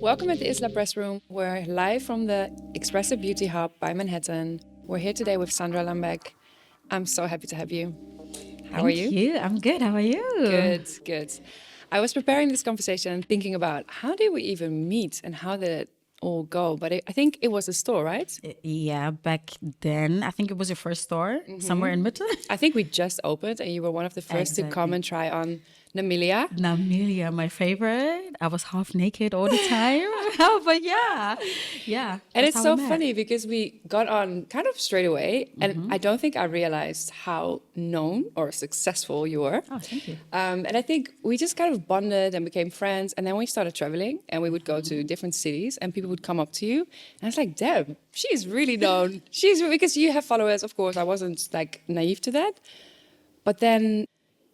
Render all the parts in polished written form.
Welcome at the Isla Press Room. We're live from the Expressive Beauty Hub by Manhattan. We're here today with Sandra Lambeck. I'm so happy to have you. How are you? Thank you. I'm good. How are you? Good, good. I was preparing this conversation and thinking about how did we even meet and how did it all go? But I think it was a store, right? Yeah, back then, I think it was your first store somewhere in Mitte. I think we just opened and you were one of the first to come Exactly. and try on Namilia. Amelia, my favorite. I was half naked all the time. But yeah. And That's it's how so we met. funny because we got on kind of straight away, and I don't think I realized how known or successful you were. Oh, thank you. And I think we just kind of bonded and became friends. And then we started traveling, and we would go to different cities, and people would come up to you, and I was like, "Deb, she's really known. She's because you have followers, of course. I wasn't like naive to that, but then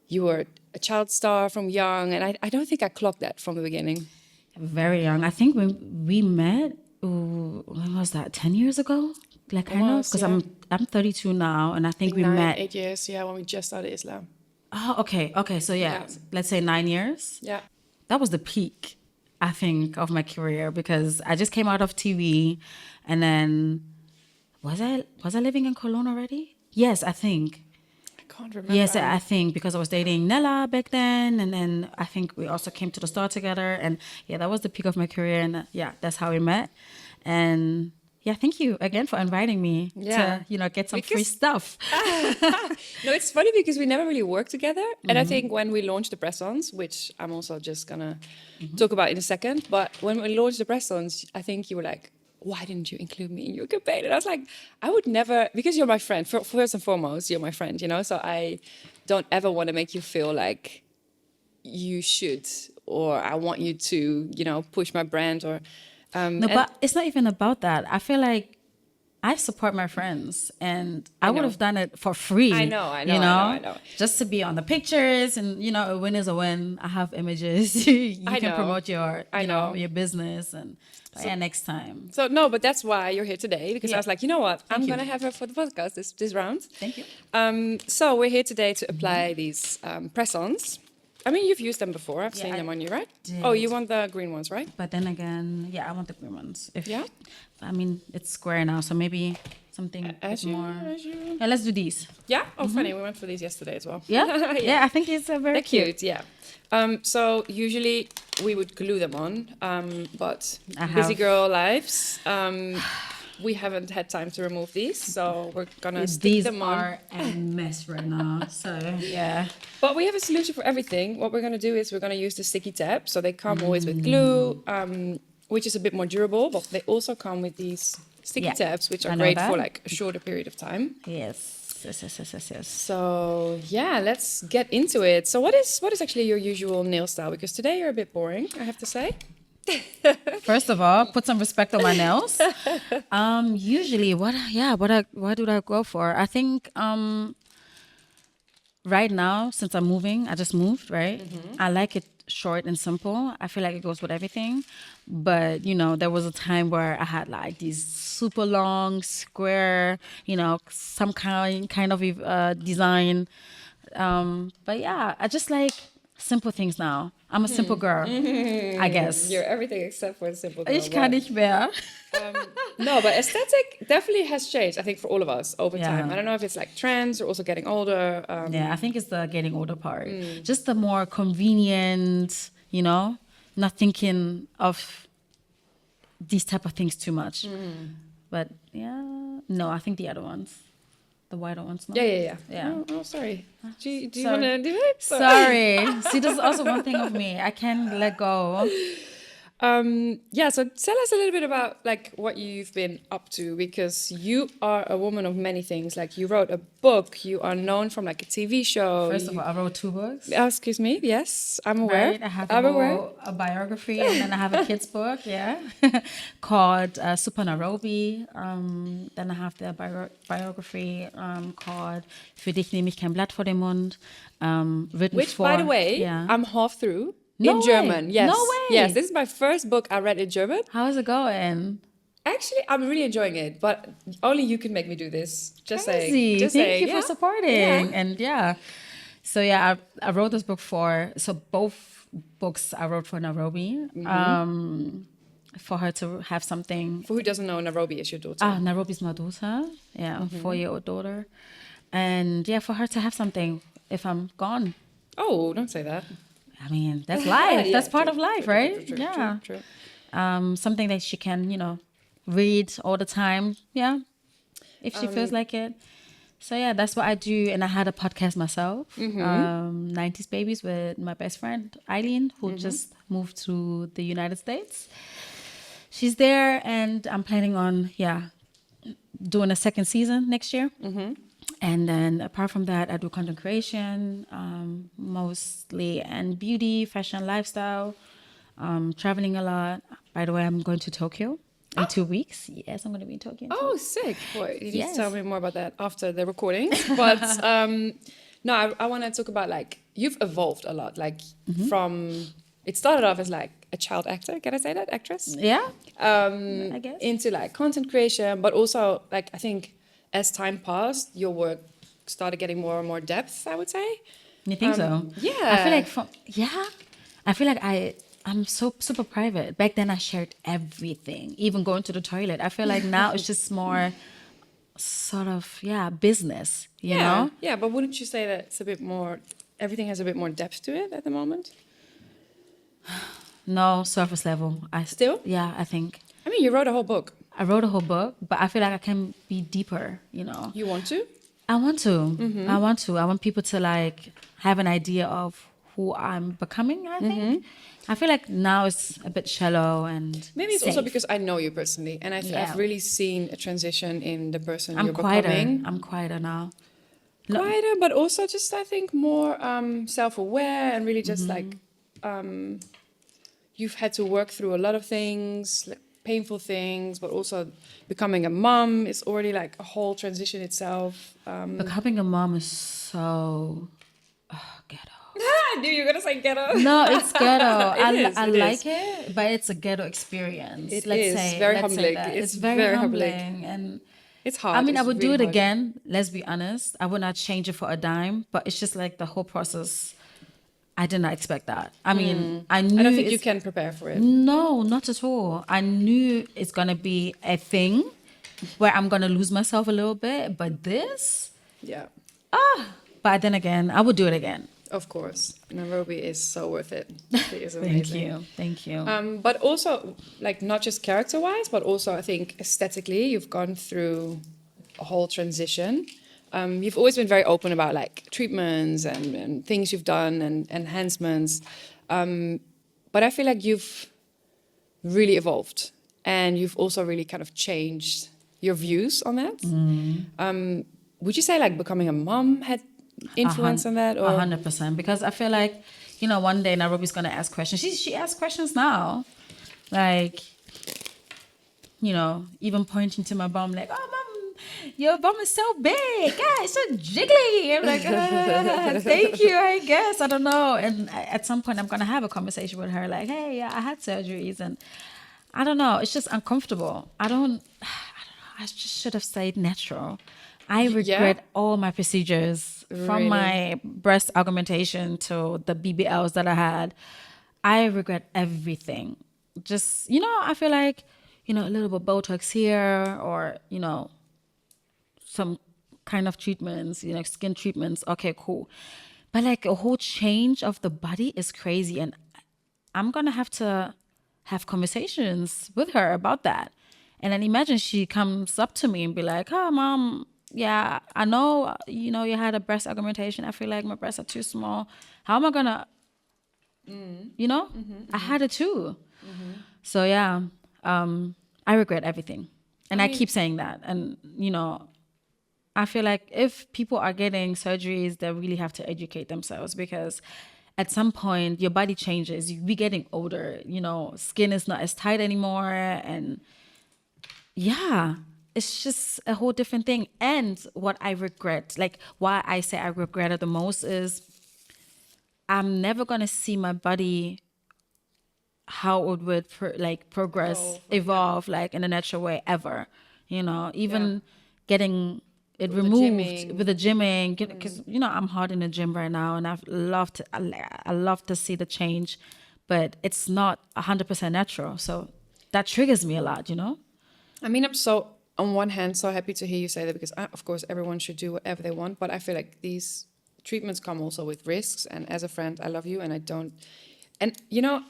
you were a child star from young, and I don't think I clocked that from the beginning. Very young. I think when we met, when was that? 10 years ago? Like kind of, Almost, because yeah. I'm 32 now, and I think we Nine, met. 8 years, yeah, when we just started Islam. Oh, okay. So Yeah. let's say 9 years. Yeah. That was the peak, I think, of my career because I just came out of TV, and then was I living in Cologne already? Yes, I think. I can't remember. Yes, I think because I was dating Nella back then, and then I think we also came to the store together, and yeah, that was the peak of my career, and yeah, that's how we met, and yeah, thank you again for inviting me Yeah. to get some free Because- stuff. No, it's funny because we never really worked together. And I think when we launched the press-ons, which I'm also just gonna talk about in a second, but when we launched the press-ons, I think you were like, why didn't you include me in your campaign? And I was like, I would never, because you're my friend, first and foremost, you're my friend, so I don't ever want to make you feel like you should, or I want you to, push my brand or... No, and- but it's not even about that. I feel like I support my friends, and I would know. have done it for free. I know, I know. Just to be on the pictures, and a win is a win. I have images. you I can know. promote your, I know. your business, and yeah, next time. So no, but that's why you're here today, because I Yeah. was like, you know what, I'm you. gonna have her for the podcast this round. Thank you. So we're here today to apply these press-ons. I mean, you've used them before. I've seen I them on you, right? did. Oh, you want the green ones, right? But then again, yeah, I want the green ones. Yeah? I mean, it's square now, so maybe something a bit more. As you. Yeah, let's do these. Yeah. Oh, funny. We went for these yesterday as well. Yeah, yeah. I think it's a very They're cute. Yeah. So usually we would glue them on, but I busy have- girl lives. We haven't had time to remove these, so we're gonna stick These them on. are a mess right now. So yeah. But we have a solution for everything. What we're going to do is we're going to use the sticky tab. So they come always with glue, which is a bit more durable, but they also come with these sticky Yeah, tabs, which I are know great that. for like a shorter period of time. Yes. So yeah, let's get into it. So what is actually your usual nail style? Because today you're a bit boring, I have to say. First of all, put some respect on my nails. Usually, what do I go for? I think right now, since I'm moving, I just moved, right? I like it short and simple. I feel like it goes with everything. But there was a time where I had like these super long, square, some kind of design. But yeah, I just like simple things now. I'm a simple girl, I guess. You're everything except for a simple girl. Ich kann nicht mehr. No, but aesthetic definitely has changed, I think, for all of us over Yeah. time. I don't know if it's like trends or also getting older. Yeah, I think it's the getting older part. Just the more convenient, not thinking of these type of things too much. But yeah, no, I think the other ones, the wider ones. No? Yeah. Yeah. Oh, sorry. Do you Sorry. want to do it? Sorry. See, this is also one thing of me. I can't let go. Yeah, so tell us a little bit about like what you've been up to, because you are a woman of many things. Like you wrote a book, you are known from like a TV show. First of all, I wrote 2 books. Excuse me, yes, I'm aware. Right? I have I'm aware. a biography, and then I have a kid's book, called Super Nairobi. Then I have the biography called Für dich nehme ich kein Blatt vor den Mund. Written Which, for, by the way, yeah. I'm half through No in way. German. Yes. No way. Yes, this is my first book I read in German. How is it going? Actually, I'm really enjoying it, but only you can make me do this. Just Crazy. saying. Just Thank saying. you Yeah. for supporting. And so I wrote this book so both books I wrote for Nairobi. for her to have something. For who doesn't know, Nairobi is your daughter. Nairobi's my daughter. Yeah, 4-year-old daughter. And yeah, for her to have something if I'm gone. Oh, don't say that. I mean, that's life. Yeah, That's part true, of life, true, right? True, Yeah. True. Something that she can, read all the time. Yeah. If she feels like it. So yeah, that's what I do. And I had a podcast myself, 90s Babies, with my best friend, Eileen, who just moved to the United States. She's there, and I'm planning on, doing a second season next year. And then apart from that, I do content creation, mostly, and beauty, fashion, lifestyle, traveling a lot. By the way, I'm going to Tokyo in 2 weeks. Yes, I'm going to be in Tokyo. Oh, sick. Boy, you need Yes. to tell me more about that after the recording. But no, I want to talk about, like, you've evolved a lot. Like, from, it started off as, like, a child actor. Can I say that? Actress? Yeah, I guess. Into, like, content creation. But also, like, I think as time passed, your work started getting more and more depth, I would say. You think so? Yeah. I feel like I'm so super private. Back then I shared everything, even going to the toilet. I feel like now it's just more sort of, business, you know? Yeah, but wouldn't you say that it's a bit more, everything has a bit more depth to it at the moment? No, surface level. Still? Yeah, I think. I mean, you wrote a whole book. I wrote a whole book, but I feel like I can be deeper, You want to? I want to. I want people to, like, have an idea of who I'm becoming, I think. I feel like now it's a bit shallow and Maybe it's safe. also because I know you personally, and I've really seen a transition in the person you're quieter. becoming. I'm quieter now. Quieter, but also just, I think, more self-aware, and really just like you've had to work through a lot of things, like painful things, but also becoming a mom is already like a whole transition itself. Becoming a mom is so ghetto. I knew you were gonna say ghetto. No, it's ghetto. I It like is. it, but it's a ghetto experience. It let's is. say, Very let's say humbling. that. It's very very humbling. humbling. And It's hard. I mean, I It's would do really it hard. again. Let's be honest. I would not change it for a dime. But it's just like the whole process. I did not expect that. I mean, I knew. I don't think you it's- can prepare for it. No, not at all. I knew it's gonna be a thing where I'm gonna lose myself a little bit. But this, Yeah, but then again, I would do it again. of course. Nairobi is so worth it. It is amazing. Thank you. But also, like, not just character-wise, but also, I think, aesthetically, you've gone through a whole transition. You've always been very open about, like, treatments and things you've done and enhancements. But I feel like you've really evolved. And you've also really kind of changed your views on that. Would you say, like, becoming a mom had influence on that? Or 100%. Because I feel like, one day Nairobi's gonna ask questions. She asks questions now, like, even pointing to my bum, like, "Oh, mom, your bum is so big. Yeah, it's so jiggly." I'm like, "Thank you, I guess. I don't know." And at some point, I'm gonna have a conversation with her, like, "Hey, yeah, I had surgeries, and I don't know. It's just uncomfortable. I don't know. I just should have stayed natural." I regret all my procedures, from my breast augmentation to the BBLs that I had. I regret everything. Just, I feel like, a little bit Botox here, or, some kind of treatments, skin treatments. Okay, cool. But like a whole change of the body is crazy. And I'm going to have conversations with her about that. And then imagine she comes up to me and be like, "Oh, mom, yeah, I know, you had a breast augmentation. I feel like my breasts are too small. How am I gonna, I had it too." So yeah, I regret everything. And I keep saying that. And, I feel like if people are getting surgeries, they really have to educate themselves, because at some point your body changes. We're getting older, skin is not as tight anymore. And yeah, it's just a whole different thing. And what I regret, like why I say I regret it the most, is I'm never going to see my body how it would progress, evolve, like in a natural way ever. Even getting it With the removed gymming. with the gymming, because I'm hard in the gym right now, and I love to see the change, but it's not 100% natural. So that triggers me a lot, you know? I mean, I'm so, on one hand, so happy to hear you say that because, of course, everyone should do whatever they want. But I feel like these treatments come also with risks. And as a friend, I love you and I don't. And, you know,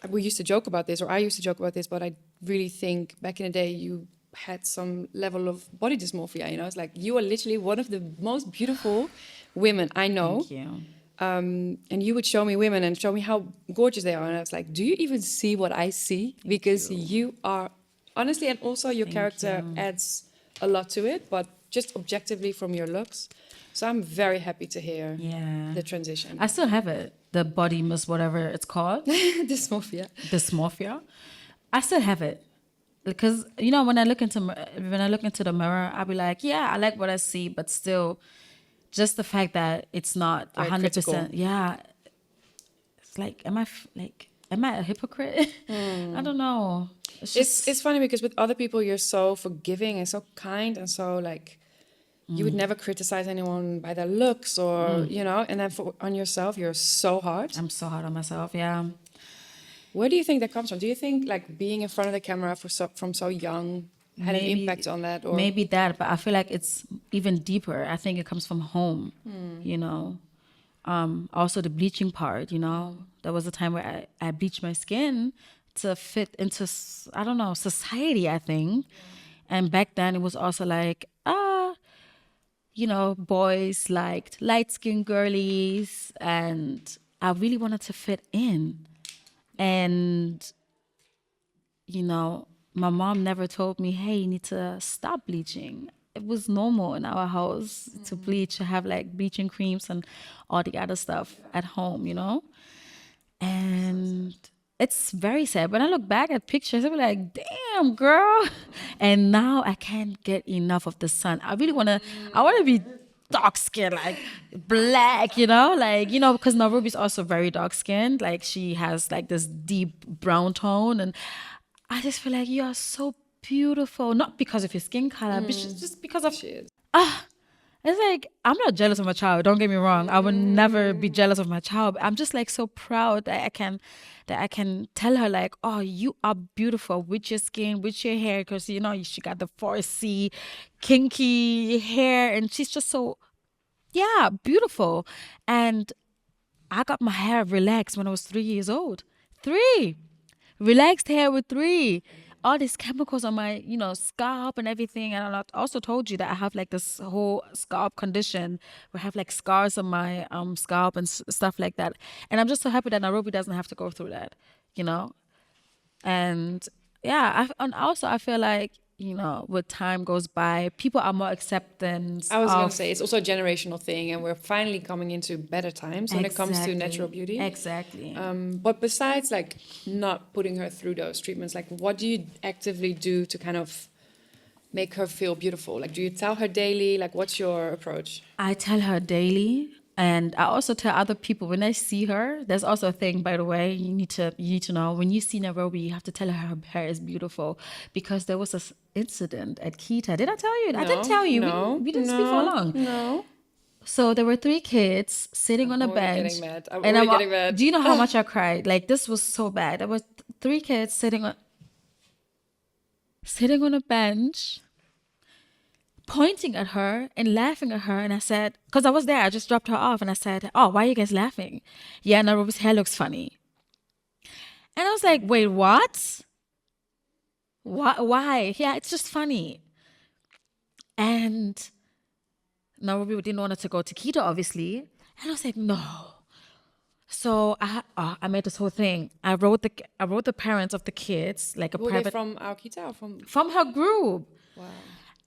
we used to joke about this, or I used to joke about this, but I really think back in the day you had some level of body dysmorphia. You know, it's like you are literally one of the most beautiful women I know. Thank you. And you would show me women and show me how gorgeous they are. And I was like, do you even see what I see? Because you are, honestly, and also your character adds a lot to it, but just objectively from your looks. So I'm very happy to hear the transition. I still have it. The body miss, whatever it's called. Dysmorphia. Dysmorphia. I still have it. Because, you know, when I look into the mirror, I'll be like, yeah, I like what I see, but still, just the fact that it's not 100%. Yeah. It's like, am I a hypocrite? I don't know. It's funny because with other people, you're so forgiving and so kind and so like, you would never criticize anyone by their looks or, you know, and then on yourself, you're so hard. I'm so hard on myself, yeah. Where do you think that comes from? Do you think like being in front of the camera from so young had an impact on that? Or? Maybe that, but I feel like it's even deeper. I think it comes from home, you know. Also the bleaching part, you know. There was a time where I bleached my skin to fit into, I don't know, society, I think. And back then it was also like, you know, boys liked light-skinned girlies, and I really wanted to fit in. And, you know, my mom never told me, hey, you need to stop bleaching. It was normal in our house to bleach, to have like bleaching creams and all the other stuff at home, you know? And it's very sad. When I look back at pictures, I'm like, damn, girl. And now I can't get enough of the sun. I want to be dark skinned, like black, you know, like, you know, because Nairobi's also very dark skinned. Like she has like this deep brown tone. And I just feel like you are so beautiful. Not because of your skin color, but just because of, it's like, I'm not jealous of my child. Don't get me wrong. I would never be jealous of my child. I'm just like so proud that I can tell her like, oh, you are beautiful with your skin, with your hair. Because, you know, she got the 4C kinky hair. And she's just so, yeah, beautiful. And I got my hair relaxed when I was 3 years old. 3. Relaxed hair with 3. All these chemicals on my, you know, scalp and everything. And I also told you that I have like this whole scalp condition where I have like scars on my scalp and stuff like that. And I'm just so happy that Nairobi doesn't have to go through that, you know? And yeah, and also I feel like, you know, with time goes by, people are more acceptance. I was going to say, it's also a generational thing, and we're finally coming into better times when it comes to natural beauty. Exactly. But besides, like, not putting her through those treatments, like, what do you actively do to kind of make her feel beautiful? Like, do you tell her daily? Like, what's your approach? I tell her daily. And I also tell other people when I see her, there's also a thing, by the way, you need to know, when you see Nairobi, you have to tell her hair is beautiful, because there was this incident at Kita. Did I tell you? No, I didn't tell you. No, we didn't speak for long. No. So there were 3 kids sitting on a bench. I'm getting mad. Do you know how much I cried? Like, this was so bad. There were 3 kids sitting on a bench, pointing at her and laughing at her. And I said, because I was there, I just dropped her off, and I said, oh, why are you guys laughing? Yeah, Nairobi's hair looks funny. And I was like, wait, what? Why? Yeah, it's just funny. And Nairobi didn't want her to go to Keto, obviously. And I was like, no. So I made this whole thing. I wrote the parents of the kids, like a Were private. they from our Kita or from her group. Wow.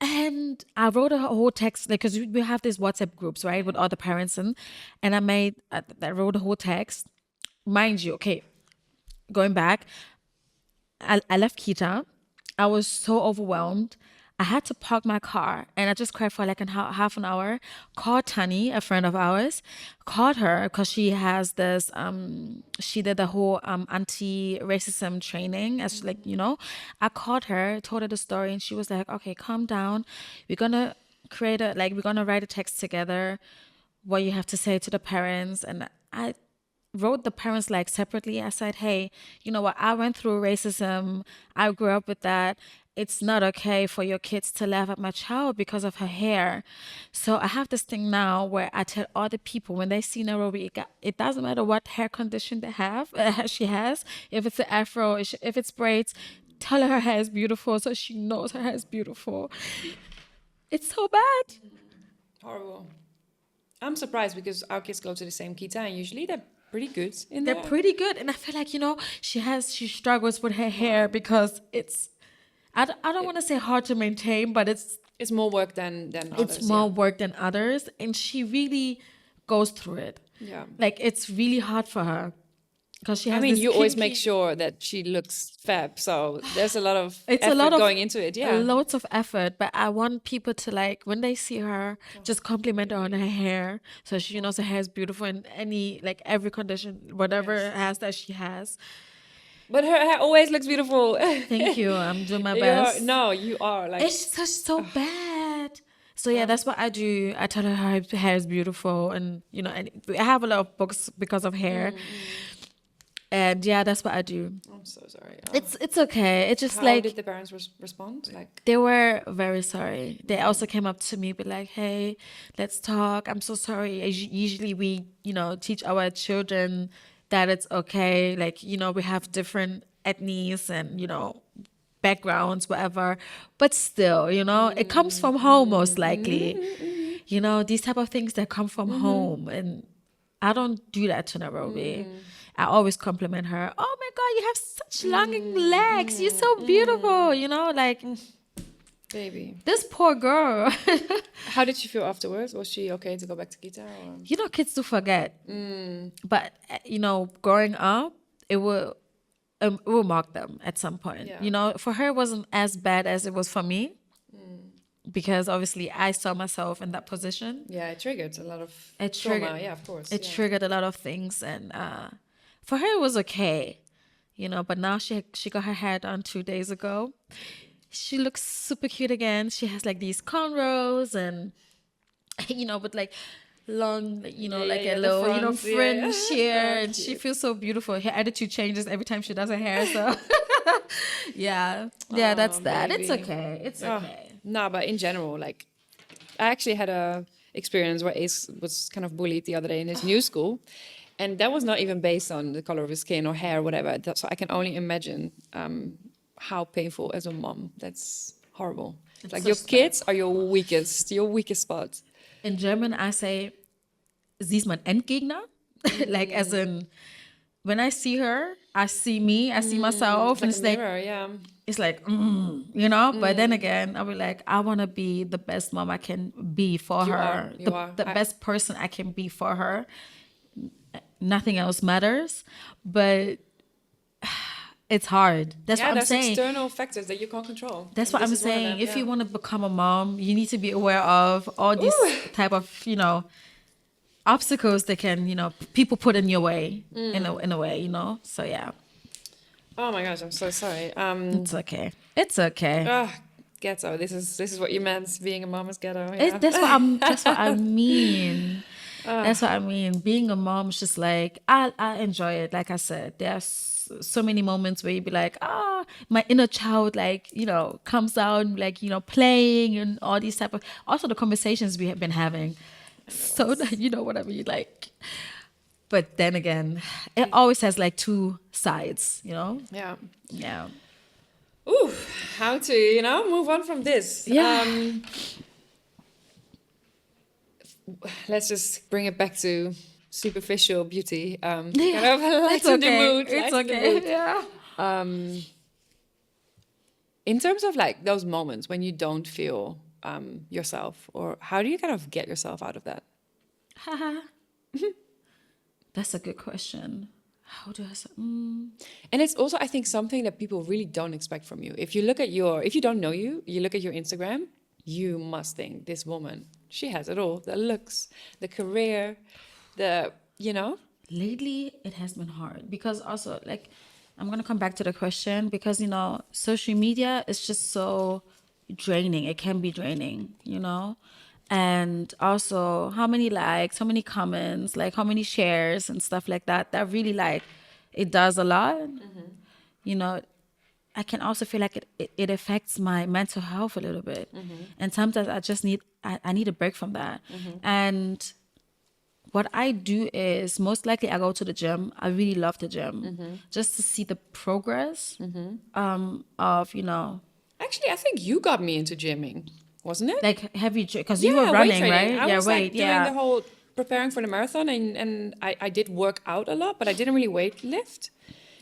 And I wrote a whole text, like, because we have these WhatsApp groups, right, with all the parents, and I wrote a whole text. Mind you, okay, going back, I left Kita. I was so overwhelmed. I had to park my car, and I just cried for like half an hour. Called Tani, a friend of ours, called her because she has this, she did the whole anti-racism training, as like, you know. I called her, told her the story, and she was like, okay, calm down. We're gonna write a text together, what you have to say to the parents. And wrote the parents like separately. I said, hey, you know what? I went through racism. I grew up with that. It's not okay for your kids to laugh at my child because of her hair. So I have this thing now where I tell other people when they see Nairobi, it doesn't matter what hair condition they have, she has, if it's an afro, if it's braids, tell her her hair is beautiful so she knows her hair is beautiful. It's so bad. Horrible. I'm surprised because our kids go to the same kita and usually they're pretty good in They're there. pretty good. And I feel like, she struggles with her hair because I don't want to say hard to maintain, but It's more work than others. it's more work than others. And she really goes through it. Yeah. Like, it's really hard for her because she has I mean, this you always kinky- make sure that she looks fab. So there's a lot of It's effort a lot of going into it. Yeah. loads of effort, but I want people to, like, when they see her, just compliment her on her hair, so she knows her hair is beautiful in every condition, whatever has that she has. But her hair always looks beautiful. Thank you. I'm doing my You best. are like. It's just so bad. So yeah, that's what I do. I tell her her hair is beautiful, and and I have a lot of books because of hair. And yeah, that's what I do. I'm so sorry. It's okay. It's just How like did the parents respond? Like, they were very sorry. They also came up to me, be like, "Hey, let's talk. I'm so sorry." Usually we, teach our children that it's okay. Like, we have different ethnies and, backgrounds, whatever. But still, it comes from home most likely. These type of things that come from home. And I don't do that to Nairobi. I always compliment her. Oh my God, you have such long legs. You're so beautiful. Like, baby. this poor girl. How did she feel afterwards? Was she okay to go back to Kita? Or? Kids do forget. But, growing up, it will mark them at some point. Yeah. For her, it wasn't as bad as it was for me. Because obviously I saw myself in that position. Yeah, it triggered a lot of It trauma. triggered, Yeah, of course. It triggered a lot of things, and for her it was okay, But now she got her hair done 2 days ago. She looks super cute again. She has like these cornrows and with like long, a little, fringe here, and she feels so beautiful. Her attitude changes every time she does her hair. So yeah, that's that. Baby. It's okay. It's okay. No, but in general, like, I actually had a experience where Ace was kind of bullied the other day in his new school. And that was not even based on the color of his skin or hair or whatever. So I can only imagine how painful as a mom. That's horrible. It's like, your kids are your weakest spot. In German, I say, sie ist mein Endgegner. Like, as in, when I see her, I see me, I see myself. Like, and it's like, mirror, yeah. It's like, But then again, I'll be like, I want to be the best mom I can be for her. The best person I can be for her. Nothing else matters. But it's hard. That's what I'm saying. There's external factors that you can't control. That's what I'm saying. If you want to become a mom, you need to be aware of all these type of, obstacles that can, people put in your way, in a way, So yeah. Oh my gosh, I'm so sorry. It's okay. It's okay. Ghetto. This is what you meant. Being a mom is ghetto. Yeah. That's what I mean. That's what I mean. Being a mom is just like, I enjoy it. Like I said, there's so many moments where you be like, my inner child, like, comes out, like, playing and all these type of, also the conversations we have been having. So that, whatever you like. But then again, it always has like two sides, Yeah. Yeah. Ooh, how to, move on from this. Yeah. Let's just bring it back to superficial beauty. Kind of It's lighten the okay. mood. It's lighten the okay. mood. Yeah. In terms of like those moments when you don't feel yourself, or how do you kind of get yourself out of that? That's a good question. How do I say? And it's also, I think, something that people really don't expect from you. If you don't know you, you look at your Instagram, you must think, this woman, she has it all. The looks, the career, Lately, it has been hard because also, like, I'm going to come back to the question because, social media is just so draining. It can be draining, and also how many likes, how many comments, like how many shares and stuff like that. That really like it does a lot. You know, I can also feel like it affects my mental health a little bit. And sometimes I just I need a break from that. And what I do is most likely I go to the gym. I really love the gym just to see the progress of, you know. Actually, I think you got me into gymming, wasn't it? Like heavy, because you were weight running, training. right? I was like doing yeah. the whole preparing for the marathon, and I did work out a lot, but I didn't really weight lift.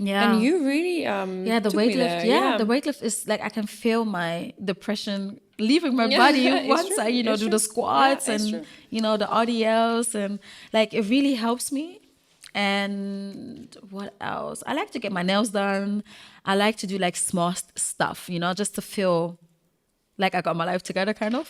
Yeah. And you really the took me weight lift. there. Yeah, the weight lift is like I can feel my depression leaving my body it's once true, I, you know, it's do true. the squats Yeah, it's and true. you know the RDLs, and like it really helps me. And what else? I like to get my nails done. I like to do like small stuff, you know, just to feel like I got my life together, kind of.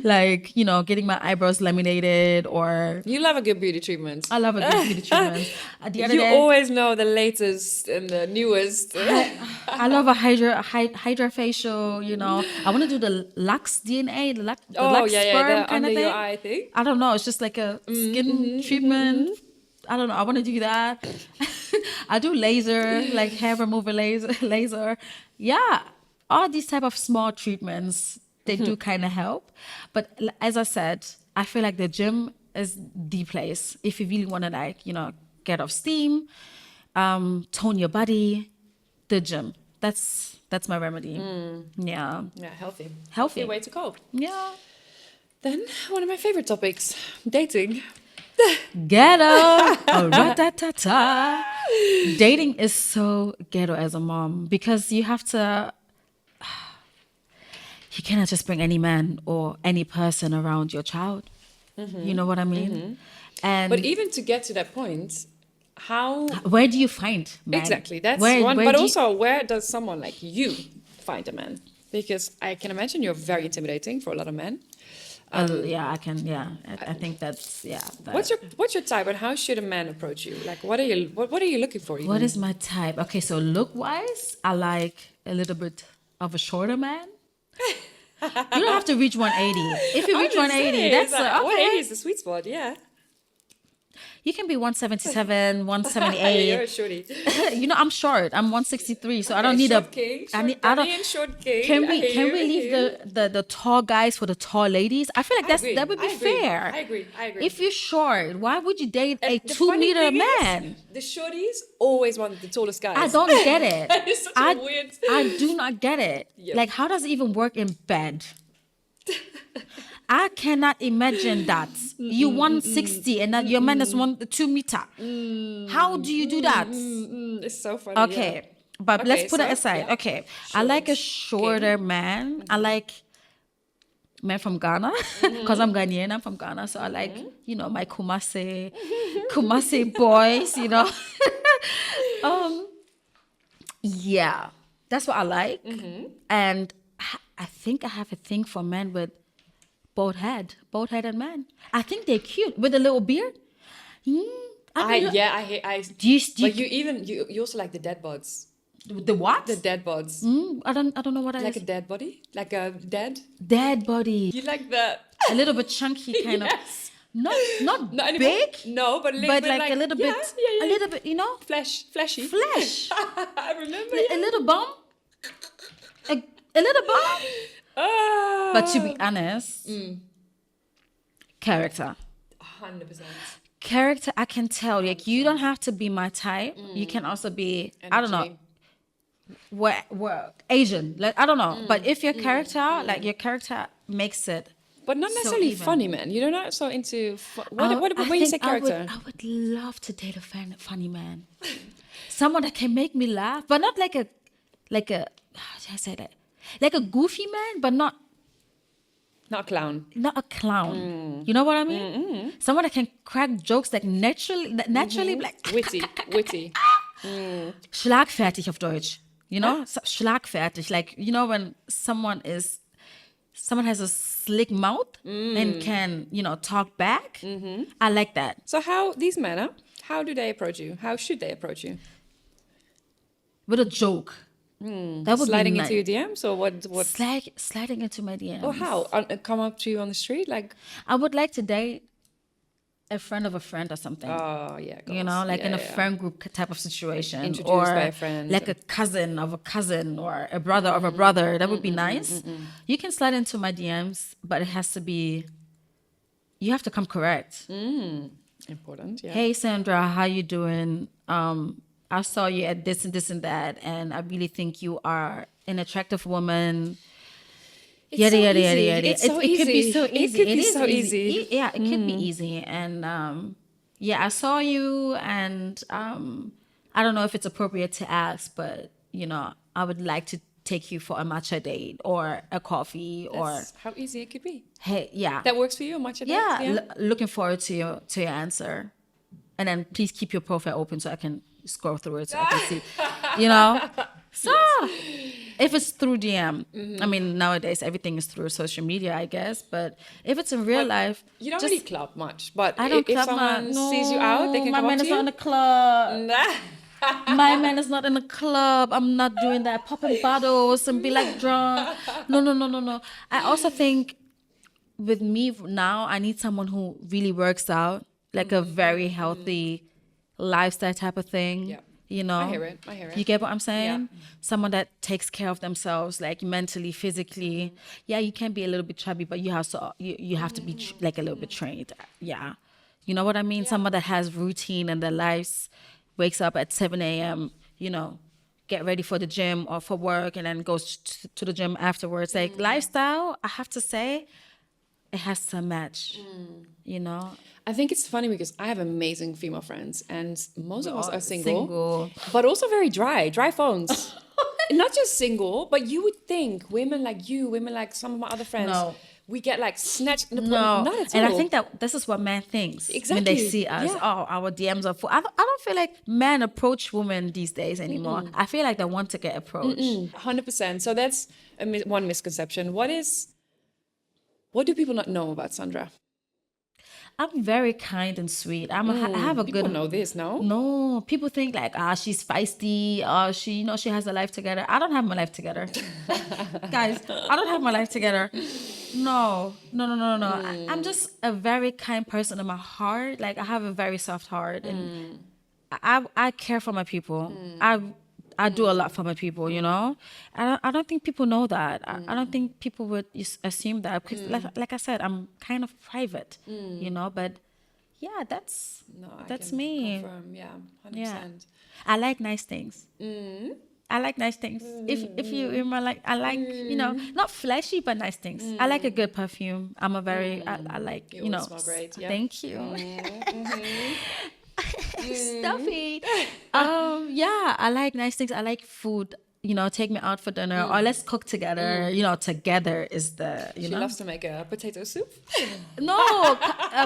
Like, you know, getting my eyebrows laminated, or You love a good beauty treatment. I love a good beauty treatment. The other You day, always know the latest and the newest. I love a hydra facial, you know. I want to do the Lux DNA, the Lux sperm the kind under of thing. your eye thing. I don't know. It's just like a skin treatment. I don't know. I want to do that. I do laser, like hair removal laser. Yeah, all these type of small treatments, they do kind of help. But as I said, I feel like the gym is the place if you really want to, like, you know, get off steam, tone your body. The gym. That's my remedy. Yeah. Yeah, healthy. Healthy. Way to cope. Yeah. Then one of my favorite topics, dating. Ghetto. Ra-ta-ta-ta. Dating is so ghetto as a mom because you have to. You cannot just bring any man or any person around your child. You know what I mean? And But even to get to that point, how where do you find men? exactly that's Where- one. where But do you- also, where does someone like you find a man? Because I can imagine you're very intimidating for a lot of men. yeah, I can. Yeah, I think that's What's your type, and how should a man approach you? Like, what are you looking for? Even? What is my type? Okay, so look wise, I like a little bit of a shorter man. You don't have to reach 180. If you I'm reach just 180, saying, that's it's like, okay. 180 is the sweet spot. Yeah. You can be 177, You're 178. a shorty. You know, I'm short. I'm 163, so I don't Okay, need short a. king, I short need. I don't. daddy and short king. Can I we hear can you, we I leave hear you. the tall guys for the tall ladies? I feel like that would be I agree. fair. I agree. If you're short, why would you date a And the funny 2 meter thing is, man? the shorties always want the tallest guys. I don't get it. It's such a weird. I do not get it. Yep. Like, how does it even work in bed? I cannot imagine that. You 160 and that your man is 2 meter. How do you do that? It's so funny. Okay, Yeah. but Okay, let's put it so, aside. yeah. Okay, I like a Short, shorter man. I like men from Ghana because I'm Ghanaian. I'm from Ghana, so I like my Kumasi boys. Yeah, that's what I like, and I think I have a thing for men with bald-headed men. I think they're cute with a little beard. Do you but you also like the dead bods. the what? The dead bods. I don't know what that Like is. a dead body? Like a dead? Dead body, You like the a little bit chunky kind yes. of, not Not anymore. big, No, but a little but bit like a little yeah, bit, yeah, yeah. a little bit, fleshy. flesh, I remember. a little bump, a little bump. Ah. But to be honest, character. 100%. Character, I can tell. Like, you don't have to be my type. You can also be, I don't know, Energy. what Asian. Like, I don't know. But if your character, like your character makes it. But not So necessarily even. funny, man. You're not so into... I when you say think I character? would love to date a funny man. Someone that can make me laugh, but not like a, how do I say that? Like a goofy man, but not Not a clown. a clown. You know what I mean? Someone that can crack jokes like naturally like Witty. schlagfertig auf Deutsch. You know? Schlagfertig. Like, when someone has a slick mouth and can, talk back. I like that. So how these men, how do they approach you? How should they approach you? With a joke. That would Sliding be into your DMs or what? sliding into my DMs. Or how? Come up to you on the street? Like, I would like to date a friend of a friend or something. oh, yeah. You know, like in a friend group type of situation, introduced or by a friend. like a cousin of a cousin or a brother of a brother. That would be nice. You can slide into my DMs, but it has to be. You have to come correct. Important, yeah. Hey Sandra, how you doing? I saw you at this and this and that, and I really think you are an attractive woman. It's so easy. It's so It could be easy. so easy. It could be is so easy. Yeah, it could be easy. And yeah, I saw you, and I don't know if it's appropriate to ask, but you know, I would like to take you for a matcha date or a coffee. That's how easy it could be. Hey, yeah, That works for you, much of yeah. that? Looking forward to your answer, and then please keep your profile open so I can scroll through it so I can see, you know. So if it's through DM, I mean nowadays everything is through social media, I guess. But if it's in real life, You don't just- really club much, but I don't if club someone sees you out, they can my come man up to is not you. in the club. Nah. My man is not in the club. I'm not doing that. Popping bottles and be like drunk. No. I also think with me now, I need someone who really works out, like a very healthy lifestyle type of thing. Yeah. You know, I hear it. You get what I'm saying? Yeah. Someone that takes care of themselves, like mentally, physically. Yeah, you can be a little bit chubby, but you have to you have to be like a little bit trained. Yeah, you know what I mean? Someone that has routine in their lives, wakes up at 7 a.m. You know, get ready for the gym or for work, and then goes to the gym afterwards. Like lifestyle, I have to say, it has to match. You know. I think it's funny because I have amazing female friends, and most of us are Single. but also very dry phones. Not just single, but you would think women like you, women like some of my other friends, No. we get like snatched. No, Not at all. and I think that this is what man thinks when they Exactly. see us. Yeah. Oh, our DMs are full. I don't feel like men approach women these days anymore. I feel like they want to get approached. 100%. So that's one misconception. What do people not know about Sandra? I'm very kind and sweet. I have a People good. know this, no? No, people think like she's feisty. She she has a life together. I don't have my life together, guys. I don't have my life together. No. I'm just a very kind person in my heart. Like I have a very soft heart, and I care for my people. I do a lot for my people, you know. I don't think people know that. I don't think people would assume that because, like I said, I'm kind of private, you know. But yeah, that's I can me. Confirm. Yeah, 100%. Yeah, I like nice things. I like nice things. If you in my like, I like you know, not flashy but nice things. I like a good perfume. I'm a very I like you know. smell great. Yeah. Thank you. Stuffy. Yeah, I like nice things. I like food. You know, take me out for dinner or let's cook together. You know, together is the you She know. loves to make a potato soup. No,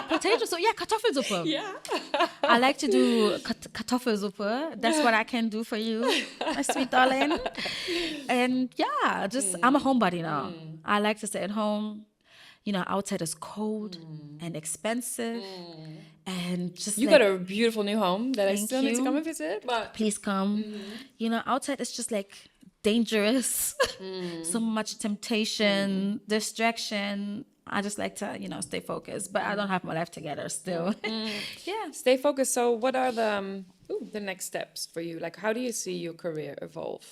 potato soup. Yeah, Kartoffelsuppe. Yeah. I like to do Kartoffelsuppe. That's what I can do for you, my sweet darling. And yeah, just I'm a homebody now. I like to stay at home. You know, outside is cold and expensive, and just You like, got a beautiful new home that I Thank still need to you. come and visit. But please come. You know, outside is just like dangerous, so much temptation, distraction. I just like to, you know, stay focused, but I don't have my life together still. Yeah. stay focused. So what are the next steps for you? Like, how do you see your career evolve?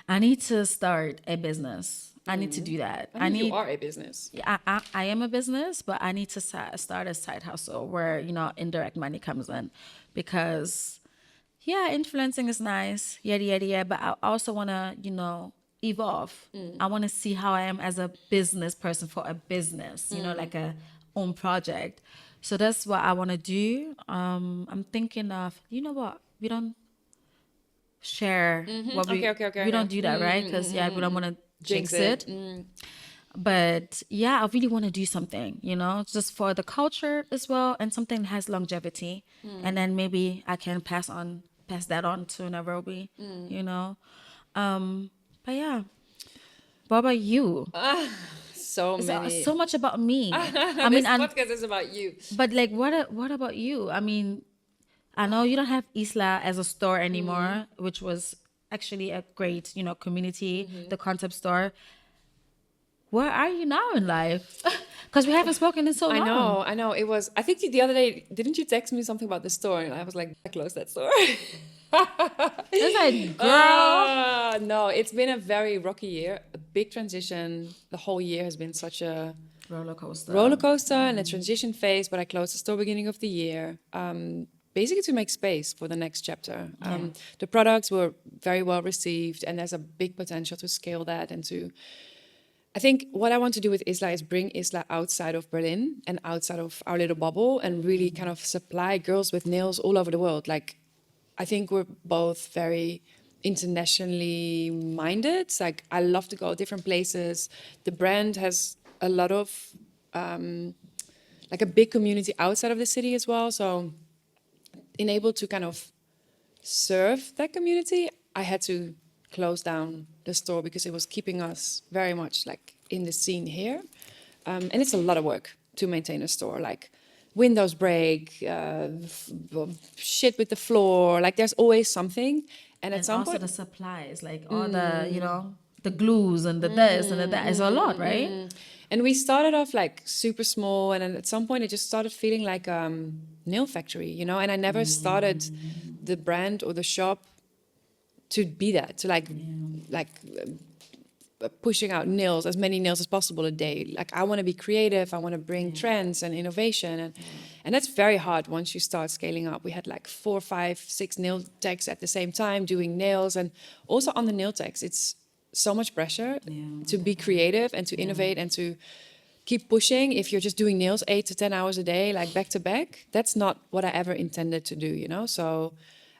I need to start a business. I need to do that. I mean, you are a business. I am a business, but I need to start a side hustle where, you know, indirect money comes in because, yeah, influencing is nice, yada, but I also want to, you know, evolve. I want to see how I am as a business person for a business, you know, like a own project. So that's what I want to do. I'm thinking of, you know what, we don't share what Okay. we don't do that, right? Because, we don't want to jinx it. But yeah, I really want to do something, you know, just for the culture as well, and something that has longevity. And then maybe I can pass that on to Nairobi, you know. But yeah, what about you? So many. So much about me. I This podcast is about you. but like, what about you? I mean, I know you don't have Isla as a store anymore, which was actually a great, community, the concept store. Where are you now in life? Because we haven't spoken in so long. I know. It was, I think the other day, didn't you text me something about the store? And I was like, I closed that store. It's like, girl. No, it's been a very rocky year, a big transition. The whole year has been such a Roller coaster. and a transition phase, but I closed the store beginning of the year. Basically to make space for the next chapter. The products were very well received, and there's a big potential to scale that and to... I think what I want to do with Isla is bring Isla outside of Berlin and outside of our little bubble and really kind of supply girls with nails all over the world. Like, I think we're both very internationally minded. It's like, I love to go different places. The brand has a lot of, like a big community outside of the city as well. So in able to kind of serve that community, I had to close down the store because it was keeping us very much like in the scene here. And it's a lot of work to maintain a store. Like windows break, shit with the floor. Like there's always something. And at some also point, the supplies, like all the, the glues and the this and the that is a lot, right? And we started off like super small, and then at some point it just started feeling like nail factory, And I never started the brand or the shop to be that, to pushing out nails, as many nails as possible a day. Like I want to be creative, I want to bring trends and innovation, and that's very hard once you start scaling up. We had like 4, 5, 6 nail techs at the same time doing nails, and also on the nail techs, it's so much pressure to be creative and to innovate and to keep pushing. If you're just doing nails 8 to 10 hours a day, like back to back, that's not what I ever intended to do, So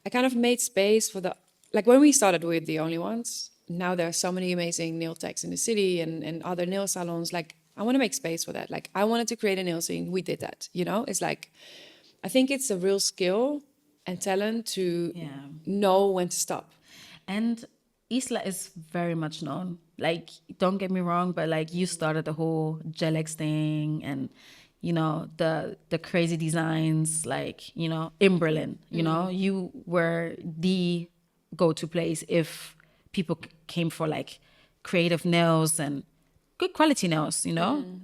I kind of made space for the... Like when we started, we were the only ones. Now there are so many amazing nail techs in the city and other nail salons. Like I want to make space for that. Like I wanted to create a nail scene. We did that, It's like, I think it's a real skill and talent to know when to stop. And Isla is very much known. Like, don't get me wrong, but like you started the whole Gelex thing and, the crazy designs, like, in Berlin, you were the go-to place if people came for like creative nails and good quality nails,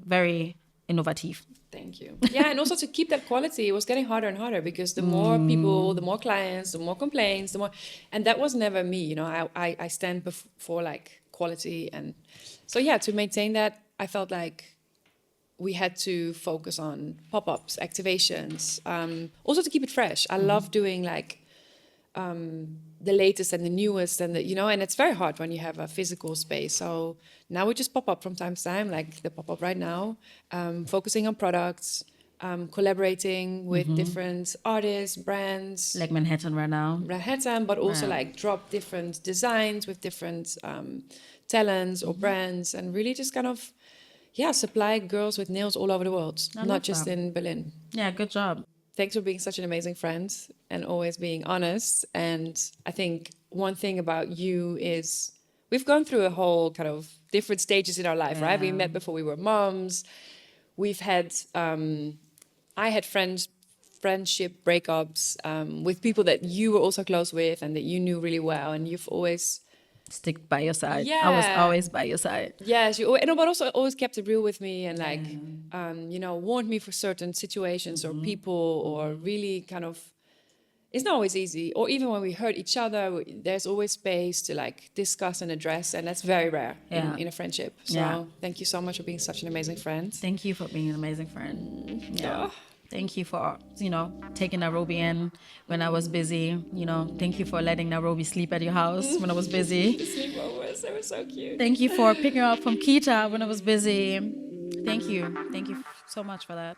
very innovative. Thank you. Yeah, and also to keep that quality, it was getting harder and harder because the more people, the more clients, the more complaints, the more, and that was never me, I stand for like quality, and so to maintain that, I felt like we had to focus on pop-ups, activations, also to keep it fresh. I love doing like the latest and the newest and and it's very hard when you have a physical space. So now we just pop up from time to time, like the pop-up right now, focusing on products, collaborating with different artists, brands. Like Manhattan right now. Manhattan, but also like drop different designs with different talents or brands, and really just kind of, supply girls with nails all over the world, not just in Berlin. Yeah, good job. Thanks for being such an amazing friend and always being honest. And I think one thing about you is we've gone through a whole kind of different stages in our life, right? We met before we were moms. We've had, I had friendship breakups with people that you were also close with and that you knew really well. And you've always... Stick by your side. Yeah. I was always by your side. Yes, but also always kept it real with me and like, warned me for certain situations or people, or really kind of, it's not always easy. Or even when we hurt each other, there's always space to like discuss and address, and that's very rare in a friendship. So thank you so much for being such an amazing friend. Thank you for being an amazing friend. Yeah. Thank you for, taking Nairobi in when I was busy. Thank you for letting Nairobi sleep at your house when I was busy. The sleepovers, they were so cute. Thank you for picking her up from Kita when I was busy. Thank you. Thank you so much for that.